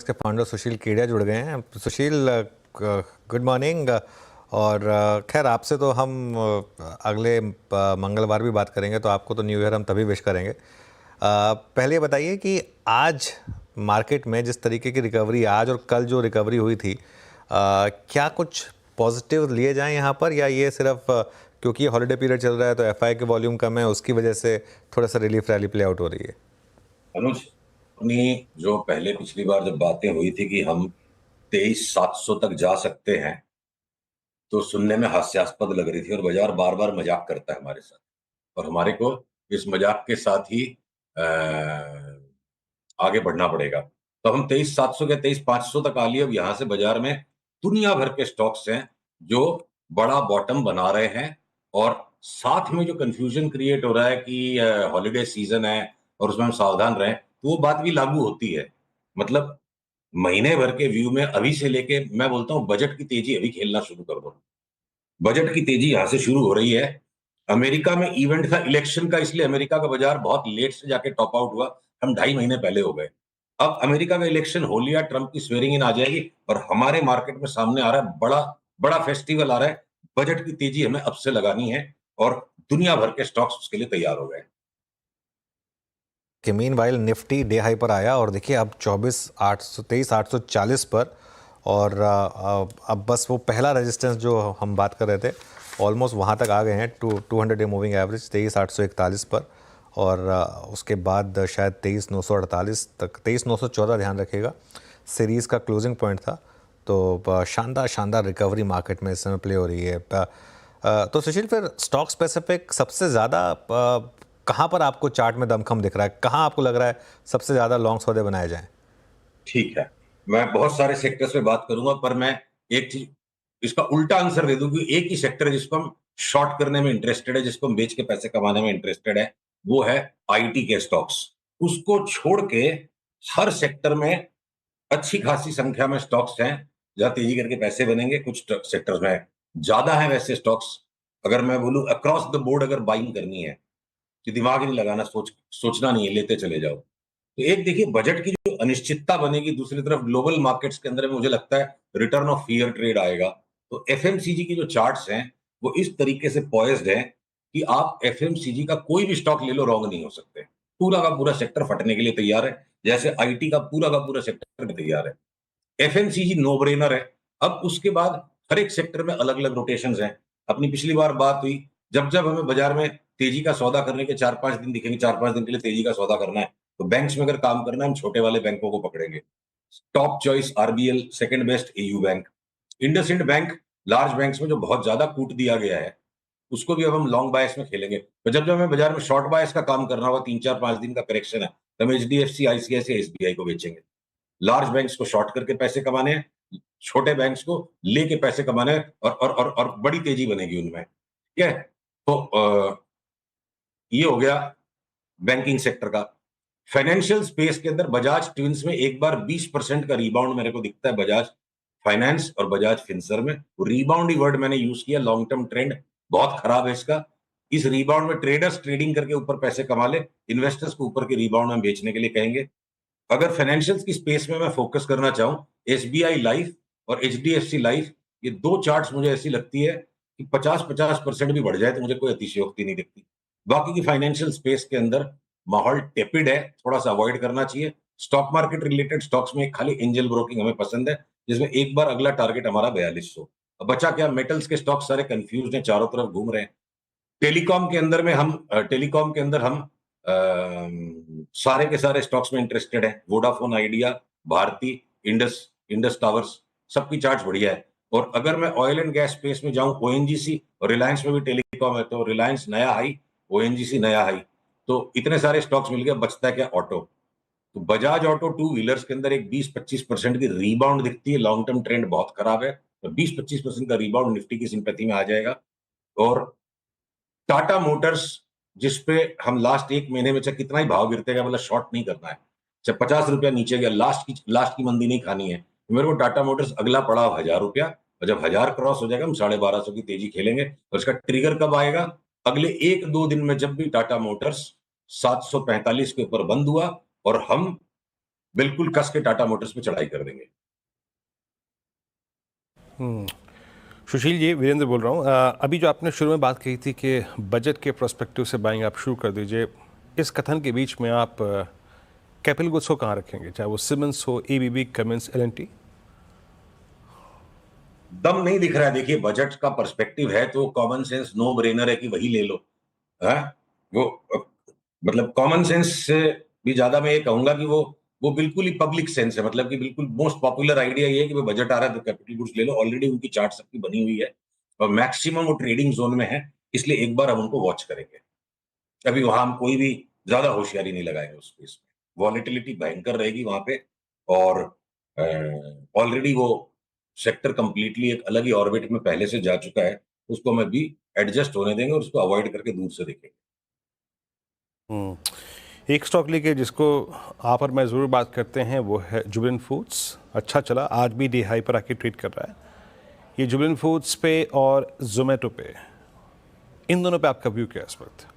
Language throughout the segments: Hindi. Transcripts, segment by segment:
के फाउंडर सुशील केडिया जुड़ गए हैं। सुशील, गुड मॉर्निंग। और खैर आपसे तो हम अगले मंगलवार भी बात करेंगे, तो आपको तो न्यू ईयर हम तभी विश करेंगे। पहले ये बताइए कि आज मार्केट में जिस तरीके की रिकवरी आज और कल जो रिकवरी हुई थी, क्या कुछ पॉजिटिव लिए जाएं यहाँ पर, या ये सिर्फ क्योंकि हॉलीडे पीरियड चल रहा है तो एफआई के वॉल्यूम कम है, उसकी वजह से थोड़ा सा रिलीफ रैली प्ले आउट हो रही है? अनुज, अपनी जो पहले पिछली बार जब बातें हुई थी कि हम 23,700 तक जा सकते हैं, तो सुनने में हास्यास्पद लग रही थी और बाजार बार बार मजाक करता है हमारे साथ, और हमारे को इस मजाक के साथ ही आगे बढ़ना पड़ेगा। तो हम 23,700 के 23,500 तक आ लिए। अब यहां से बाजार में दुनिया भर के स्टॉक्स हैं जो बड़ा बॉटम बना रहे हैं, और साथ में जो कंफ्यूजन क्रिएट हो रहा है कि हॉलीडे सीजन है और उसमें हम सावधान रहें, तो वो बात भी लागू होती है। मतलब महीने भर के व्यू में अभी से लेके मैं बोलता हूं बजट की तेजी अभी खेलना शुरू कर दो। बजट की तेजी यहां से शुरू हो रही है। अमेरिका में इवेंट था इलेक्शन का, इसलिए अमेरिका का बाजार बहुत लेट से जाके टॉप आउट हुआ। हम 2.5 महीने पहले हो गए। अब अमेरिका का इलेक्शन हो लिया, ट्रंप की स्वेरिंग इन आ जाएगी और हमारे मार्केट में सामने आ रहा है बड़ा बड़ा फेस्टिवल आ रहा है। बजट की तेजी हमें अब से लगानी है और दुनिया भर के स्टॉक्स उसके लिए तैयार हो गए। कि mean while Nifty day high पर आया और देखिए अब 24,840 पर, और अब बस वो पहला रेजिस्टेंस जो हम बात कर रहे थे ऑलमोस्ट वहाँ तक आ गए हैं, 200 डे मूविंग एवरेज 23,841 पर, और उसके बाद शायद 23,948 तक, 23,914 ध्यान रखिएगा सीरीज़ का क्लोजिंग पॉइंट था। तो शानदार रिकवरी मार्केट में इस समय प्ले हो रही है। तो सुशील, फिर स्टॉक स्पेसिफिक सबसे ज़्यादा कहाँ पर आपको चार्ट में दमखम दिख रहा है, कहाँ आपको लग रहा है सबसे ज़्यादा लॉन्ग सौदे बनाए जाएं? ठीक है, मैं बहुत सारे सेक्टर्स पे बात करूंगा, पर मैं एक चीज इसका उल्टा आंसर दे दूं कि एक ही सेक्टर है जिसको हम शॉर्ट करने में इंटरेस्टेड है, जिसको हम बेच के पैसे कमाने में इंटरेस्टेड है, वो है आईटी के स्टॉक्स। उसको छोड़ के हर सेक्टर में अच्छी खासी संख्या में स्टॉक्स हैं जहां तेजी करके पैसे बनेंगे। कुछ सेक्टर्स में ज्यादा है वैसे स्टॉक्स। अगर मैं बोलूं अक्रॉस द बोर्ड अगर बाइंग करनी है कि दिमाग ही नहीं लगाना, सोचना नहीं है, लेते चले जाओ। तो एक देखिए बजट की जो अनिश्चितता बनेगी, दूसरी तरफ ग्लोबल मार्केट्स के अंदर में मुझे लगता है रिटर्न ऑफ फियर ट्रेड आएगा। तो एफएमसीजी की जो चार्ट्स हैं वो इस तरीके से पॉइज्ड हैं कि आप एफएमसीजी का कोई भी स्टॉक ले लो, रॉन्ग नहीं हो सकते। पूरा का पूरा सेक्टर फटने के लिए तैयार है, जैसे आईटी का पूरा सेक्टर तैयार है। एफएमसीजी नो ब्रेनर है। अब उसके बाद हर एक सेक्टर में अलग अलग रोटेशंस हैं। अपनी पिछली बार बात हुई, जब जब हमें बाजार में तेजी का सौदा करने के 4-5 दिन दिखेंगे, 4-5 दिन के लिए तेजी का सौदा करना है, तो बैंक्स में अगर काम करना है हम छोटे वाले बैंकों को पकड़ेंगे। Top choice RBL, second best AU bank, IndusInd bank. Large banks में जो बहुत ज्यादा कूट दिया गया है उसको भी अब हम लॉन्ग बायस में खेलेंगे। तो जब जब हमें बाजार में शॉर्ट बायस का काम करना होगा, 3-4-5 दिन का करेक्शन है, तो हम एचडीएफसी, आईसीआईसीआई, एसबीआई को बेचेंगे। लार्ज बैंक्स को शॉर्ट करके पैसे कमाने हैं, छोटे बैंक्स को लेके पैसे कमाने हैं, और बड़ी तेजी बनेगी उनमें। ठीक है, तो ये हो गया बैंकिंग सेक्टर का। फाइनेंशियल स्पेस के अंदर बजाज ट्विंस में एक बार 20% का रिबाउंड मेरे को दिखता है, बजाज फाइनेंस और बजाज फिंसर में। रिबाउंड ही वर्ड मैंने यूज किया, लॉन्ग टर्म ट्रेंड बहुत खराब है इसका। इस रिबाउंड में ट्रेडर्स ट्रेडिंग करके ऊपर पैसे कमा ले, इन्वेस्टर्स को ऊपर के रिबाउंड में बेचने के लिए कहेंगे। अगर फाइनेंशियल्स की स्पेस में मैं फोकस करना चाहूं, एसबीआई लाइफ और एचडीएफसी लाइफ, ये दो चार्ट्स मुझे ऐसी लगती है कि 50-50% भी बढ़ जाए तो मुझे कोई अतिशयोक्ति नहीं दिखती। बाकी की फाइनेंशियल स्पेस के अंदर माहौल टेपिड है, थोड़ा सा अवॉइड करना चाहिए। स्टॉक मार्केट रिलेटेड स्टॉक्स में खाली एंजल ब्रोकिंग हमें पसंद है, जिसमें एक बार अगला टारगेट हमारा 4200। अब बचा क्या, मेटल्स के स्टॉक सारे कंफ्यूज हैं, चारों तरफ घूम रहे हैं। टेलीकॉम के अंदर हम सारे के सारे स्टॉक्स में इंटरेस्टेड है। Vodafone Idea, Bharti, Indus Indus Towers, सबकी चार्ट बढ़िया है। और अगर मैं ऑयल एंड गैस स्पेस में जाऊं, ओएनजीसी और रिलायंस में भी टेलीकॉम है, तो रिलायंस नया हाई, ओएनजीसी नया हाई। तो इतने सारे स्टॉक्स मिल गए, बचता है क्या, ऑटो। तो बजाज ऑटो टू व्हीलर्स के अंदर एक 20-25% की रीबाउंड दिखती है। लॉन्ग टर्म ट्रेंड बहुत खराब है, तो 20-25% का रीबाउंड निफ्टी की सिंपैथी में आ जाएगा। और टाटा मोटर्स, जिसपे हम लास्ट 1 महीने में चाहे कितना ही भाव गिरते गया, मतलब शॉर्ट नहीं करना है, चाहे 50 रुपया नीचे गया, लास्ट की मंदी नहीं खानी है। मेरे को टाटा मोटर्स अगला पड़ा 1,000 रुपया, और जब 1,000 क्रॉस हो जाएगा हम 1250 की तेजी खेलेंगे। और इसका ट्रिगर कब आएगा, अगले 1-2 दिन में, जब भी टाटा मोटर्स 745 के ऊपर बंद हुआ और हम बिल्कुल कस के टाटा मोटर्स पे चढ़ाई कर देंगे। सुशील जी, वीरेंद्र बोल रहा हूँ। अभी जो आपने शुरू में बात कही थी कि बजट के प्रोस्पेक्टिव से बाइंग आप शुरू कर दीजिए, इस कथन के बीच में आप कैपिटल गुड्स को कहाँ रखेंगे, चाहे वो सिमेंस हो, एबीबी, कमिंस, एलएनटी? दम नहीं दिख रहा है। देखिए, बजट का पर्सपेक्टिव है तो कॉमन सेंस नो ब्रेनर है कि वही ले लो। है वो मतलब कॉमन सेंस से भी ज्यादा मैं ये कहूंगा कि वो बिल्कुल ही पब्लिक सेंस है। मतलब कि बिल्कुल मोस्ट पॉपुलर आइडिया ये है कि वो बजट आ रहा है तो कैपिटल गुड्स ले लो। ऑलरेडी उनकी चार्ट सबकी बनी हुई है और मैक्सिमम वो ट्रेडिंग जोन में है, इसलिए एक बार हम उनको वॉच करेंगे। अभी वहां हम कोई भी ज्यादा होशियारी नहीं लगाएंगे उस स्पेस में। वॉलेटिलिटी भयंकर रहेगी वहां पे और ऑलरेडी वो सेक्टर कंप्लीटली एक अलग ही ऑर्बिट में पहले से जा चुका है। उसको मैं भी एडजस्ट होने देंगे और उसको अवॉइड करके दूर से देखेंगे। एक स्टॉक लेके जिसको आप और मैं ज़रूर बात करते हैं वो है जुबिलेंट फूड्स। अच्छा चला, आज भी डे हाई पर आके ट्रेड कर रहा है। ये जुबिलेंट फूड्स पे और जोमेटो पे, इन दोनों पे आपका व्यू क्या है इस वक्त?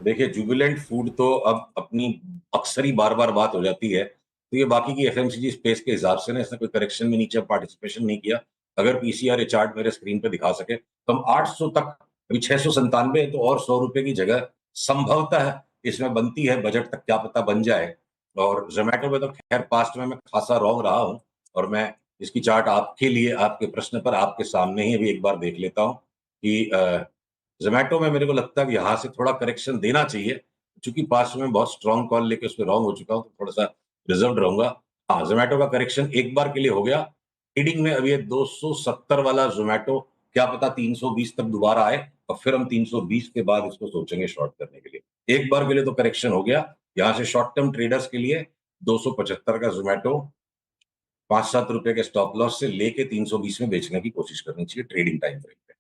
देखिए, जुबिलेंट फूड तो अब अपनी अक्सर ही बार बार बात हो जाती है, तो ये बाकी की एफएमसीजी स्पेस के हिसाब से ना इसने कोई करेक्शन में नीचे पार्टिसिपेशन नहीं किया। अगर पीसीआर चार्ट मेरे स्क्रीन पे दिखा सके तो हम 800 तक, अभी 697 है तो और 100 रुपए की जगह संभवतः इसमें बनती है। बजट तक क्या पता बन जाए। और जोमेटो पे तो खैर पास्ट में मैं खासा रॉन्ग रहा हूं और मैं इसकी चार्ट आपके लिए, आपके प्रश्न पर आपके सामने ही अभी एक बार देख लेता हूं कि जोमेटो में मेरे को लगता है कि यहाँ से थोड़ा करेक्शन देना चाहिए। चूंकि पास्ट में बहुत स्ट्रॉन्ग कॉल लेके उसमें रॉन्ग हो चुका हूँ तो थोड़ा सा रिजर्व रहूंगा। हाँ, जोमेटो का करेक्शन एक बार के लिए हो गया। ट्रेडिंग में अभी ये 270 वाला जोमेटो क्या पता 320 तक दोबारा आए और फिर हम 320 के बाद इसको सोचेंगे शॉर्ट करने के लिए। एक बार के लिए तो करेक्शन हो गया। यहाँ से शॉर्ट टर्म ट्रेडर्स के लिए 275 का जोमेटो 5-7 रुपए के स्टॉप लॉस से लेके 320 में बेचने की कोशिश करनी चाहिए ट्रेडिंग टाइम फ्रेम पे।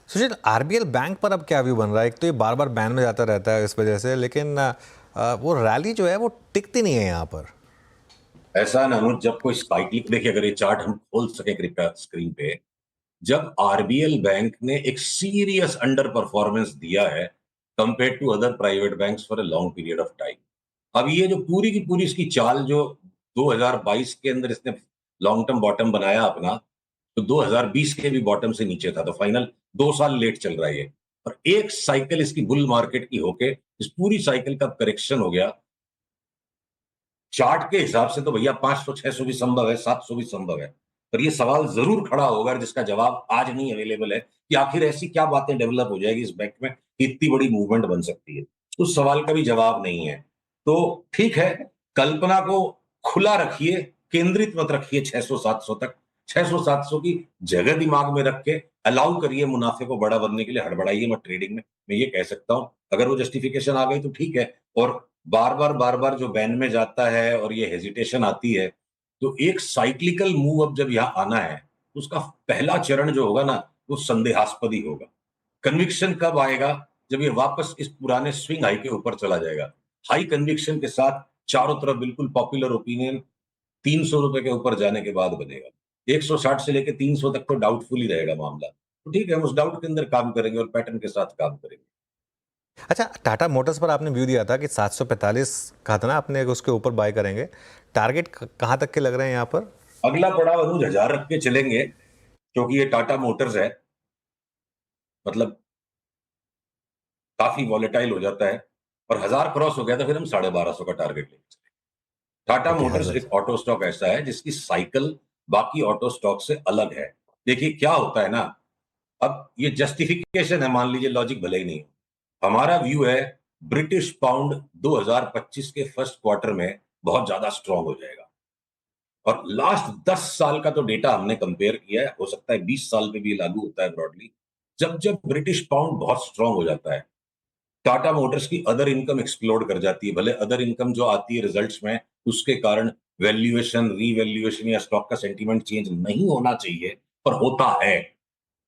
सुशील, आरबीएल बैंक पर अब क्या व्यू बन रहा है? एक तो ये बार बार बैन में जाता रहता है इस वजह से, लेकिन वो रैली जो है वो टिकती नहीं है यहाँ पर। ऐसा ना अनुज, जब कोई साइक्लिक, देखिए अगर ये चार्ट हम खोल सके कृपया स्क्रीन पे, जब आरबीएल बैंक ने एक सीरियस अंडर परफॉर्मेंस दिया है compare to other private banks for a long period of time. अब ये जो पूरी की पूरी इसकी चाल जो 2022 के अंदर इसने लॉन्ग टर्म बॉटम बनाया अपना, तो 2020 के भी बॉटम से नीचे था, तो फाइनल 2 साल लेट चल रहा है ये। और एक साइकिल इसकी बुल मार्केट की होके इस पूरी साइकिल का करेक्शन हो गया। चार्ट के हिसाब से तो भैया 500-600 भी संभव है, 700 भी संभव है। पर ये सवाल जरूर खड़ा होगा जिसका जवाब आज नहीं अवेलेबल है कि आखिर ऐसी क्या बातें डेवलप हो जाएगी इस बैंक में कि इतनी बड़ी मूवमेंट बन सकती है। उस सवाल का भी जवाब नहीं है। तो ठीक है, कल्पना को खुला रखिए, केंद्रित मत रखिए 600-700 तक। 600-700 की जगह दिमाग में रख के अलाउ करिए मुनाफे को बड़ा बनने के लिए, हड़बड़ाइए मत ट्रेडिंग में। मैं ये कह सकता हूं, अगर वो जस्टिफिकेशन आ गई तो ठीक है। और बार बार जो बैन में जाता है और ये हेजिटेशन आती है, तो एक साइक्लिकल मूव अब जब यहाँ आना है तो उसका पहला चरण जो होगा ना वो संदेहास्पद ही होगा। कन्विक्शन कब आएगा? जब ये वापस इस पुराने स्विंग हाई के ऊपर चला जाएगा। हाई कन्विक्शन के साथ चारों तरफ बिल्कुल पॉपुलर ओपिनियन 300 रुपए के ऊपर जाने के बाद बनेगा। 160 से लेके 300 तक तो डाउटफुल ही रहेगा मामला। तो ठीक है, हम उस डाउट के अंदर काम करेंगे और पैटर्न के साथ काम करेंगे। अच्छा, टाटा मोटर्स पर आपने व्यू दिया था कि 745 कहा था ना आपने, उसके ऊपर बाय करेंगे। टारगेट कहाँ तक के लग रहे हैं यहाँ पर? अगला पड़ाव अनुज 1000 रख के चलेंगे, क्योंकि ये टाटा मोटर्स है, मतलब काफी वॉलेटाइल हो जाता है। और 1000 क्रॉस हो गया तो फिर हम 1250 का टारगेट लेंगे। टाटा ओके, मोटर्स एक ऑटो स्टॉक ऐसा है जिसकी साइकिल बाकी ऑटो स्टॉक से अलग है। देखिए क्या होता है ना, अब ये जस्टिफिकेशन है, मान लीजिए लॉजिक भले ही नहीं हो। हमारा व्यू है ब्रिटिश पाउंड 2025 के फर्स्ट क्वार्टर में बहुत ज्यादा स्ट्रांग हो जाएगा। और लास्ट 10 साल का तो डेटा हमने कंपेयर किया है, हो सकता है 20 साल पे भी लागू होता है ब्रॉडली। जब जब ब्रिटिश पाउंड बहुत स्ट्रांग हो जाता है, टाटा मोटर्स की अदर इनकम एक्सप्लोड कर जाती है। भले अदर इनकम जो आती है रिजल्ट्स में, उसके कारण वैल्यूएशन, रीवैल्यूएशन या स्टॉक का सेंटीमेंट चेंज नहीं होना चाहिए, पर होता है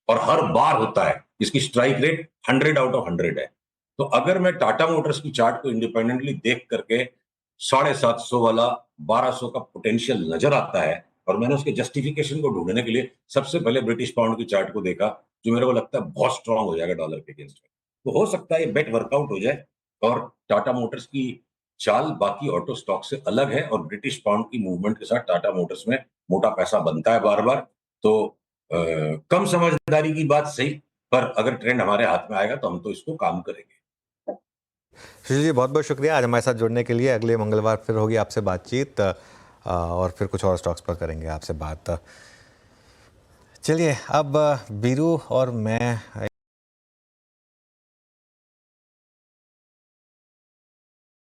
और हर बार होता है। इसकी स्ट्राइक रेट 100 आउट ऑफ 100 है। तो अगर मैं टाटा मोटर्स की चार्ट को इंडिपेंडेंटली देख करके 750 वाला 1200 का पोटेंशियल नजर आता है, और मैंने उसके जस्टिफिकेशन को ढूंढने के लिए सबसे पहले ब्रिटिश पाउंड की चार्ट को देखा, जो मेरे को लगता है बहुत स्ट्रांग हो जाएगा डॉलर के अगेंस्ट में। तो हो सकता है ये बेट वर्कआउट हो जाए और टाटा मोटर्स की चाल बाकी ऑटो स्टॉक से अलग है और ब्रिटिश पाउंड की मूवमेंट के साथ टाटा मोटर्स में मोटा पैसा बनता है बार बार। तो कम समझदारी की बात सही, पर अगर ट्रेंड हमारे हाथ में आएगा तो हम तो इसको काम करेंगे। सुशील जी बहुत बहुत शुक्रिया आज हमारे साथ जुड़ने के लिए। अगले मंगलवार फिर होगी आपसे बातचीत और फिर कुछ और स्टॉक्स पर करेंगे आपसे बात। चलिए अब बीरू और मैं